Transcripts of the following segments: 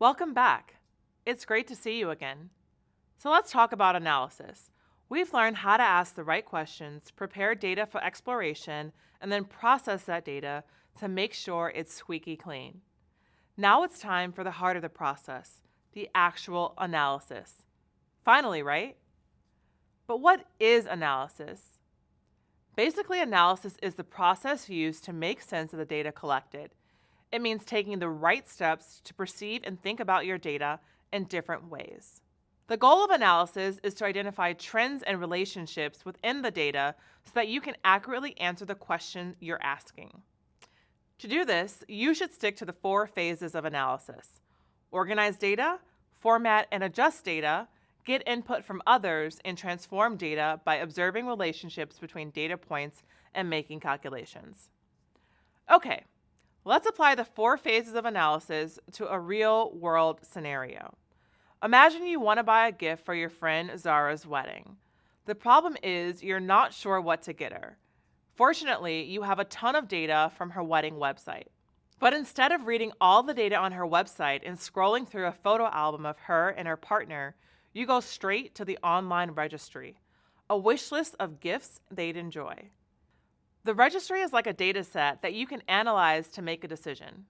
Welcome back. It's great to see you again. So let's talk about analysis. We've learned how to ask the right questions, prepare data for exploration, and then process that data to make sure it's squeaky clean. Now it's time for the heart of the process, the actual analysis. Finally, right? But what is analysis? Basically, analysis is the process used to make sense of the data collected. It means taking the right steps to perceive and think about your data in different ways. The goal of analysis is to identify trends and relationships within the data so that you can accurately answer the question you're asking. To do this, you should stick to the 4 phases of analysis: organize data, format and adjust data, get input from others, and transform data by observing relationships between data points and making calculations. Okay, let's apply the 4 phases of analysis to a real-world scenario. Imagine you want to buy a gift for your friend Zara's wedding. The problem is you're not sure what to get her. Fortunately, you have a ton of data from her wedding website. But instead of reading all the data on her website and scrolling through a photo album of her and her partner, you go straight to the online registry, a wish list of gifts they'd enjoy. The registry is like a data set that you can analyze to make a decision.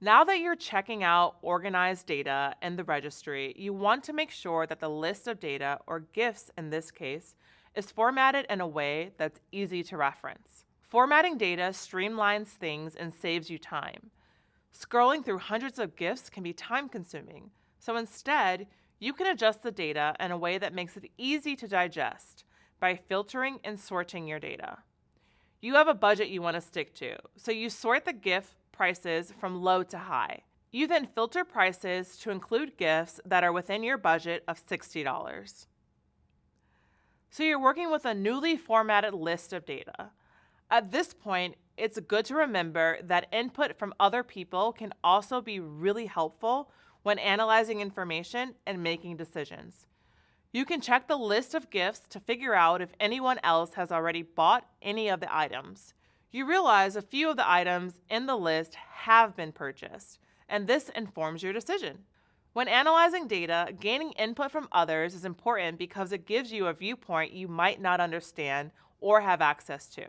Now that you're checking out organized data in the registry, you want to make sure that the list of data, or gifts in this case, is formatted in a way that's easy to reference. Formatting data streamlines things and saves you time. Scrolling through hundreds of gifts can be time-consuming, so instead, you can adjust the data in a way that makes it easy to digest by filtering and sorting your data. You have a budget you want to stick to, so you sort the gift prices from low to high. You then filter prices to include gifts that are within your budget of $60. So you're working with a newly formatted list of data. At this point, it's good to remember that input from other people can also be really helpful when analyzing information and making decisions. You can check the list of gifts to figure out if anyone else has already bought any of the items. You realize a few of the items in the list have been purchased, and this informs your decision. When analyzing data, gaining input from others is important because it gives you a viewpoint you might not understand or have access to.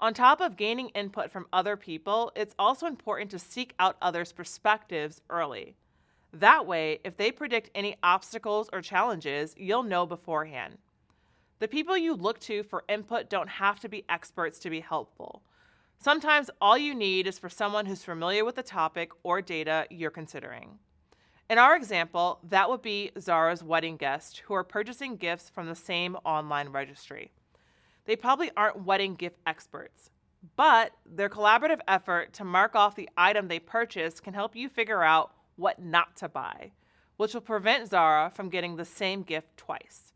On top of gaining input from other people, it's also important to seek out others' perspectives early. That way, if they predict any obstacles or challenges, you'll know beforehand. The people you look to for input don't have to be experts to be helpful. Sometimes all you need is for someone who's familiar with the topic or data you're considering. In our example, that would be Zara's wedding guests who are purchasing gifts from the same online registry. They probably aren't wedding gift experts, but their collaborative effort to mark off the item they purchased can help you figure out what not to buy, which will prevent Zara from getting the same gift twice.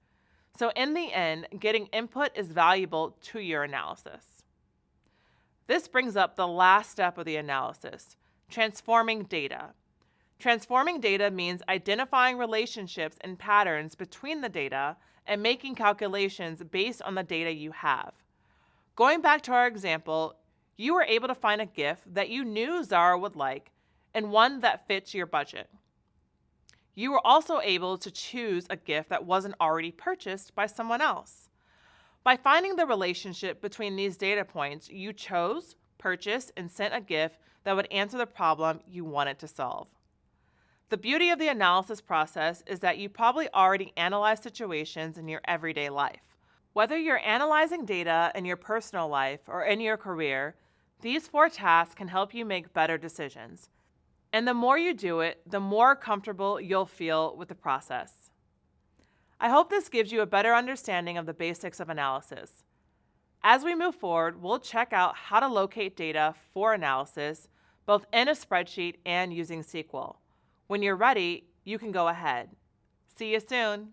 So in the end, getting input is valuable to your analysis. This brings up the last step of the analysis, transforming data. Transforming data means identifying relationships and patterns between the data and making calculations based on the data you have. Going back to our example, you were able to find a gift that you knew Zara would like and one that fits your budget. You were also able to choose a gift that wasn't already purchased by someone else. By finding the relationship between these data points, you chose, purchased, and sent a gift that would answer the problem you wanted to solve. The beauty of the analysis process is that you probably already analyze situations in your everyday life. Whether you're analyzing data in your personal life or in your career, these 4 tasks can help you make better decisions. And the more you do it, the more comfortable you'll feel with the process. I hope this gives you a better understanding of the basics of analysis. As we move forward, we'll check out how to locate data for analysis, both in a spreadsheet and using SQL. When you're ready, you can go ahead. See you soon.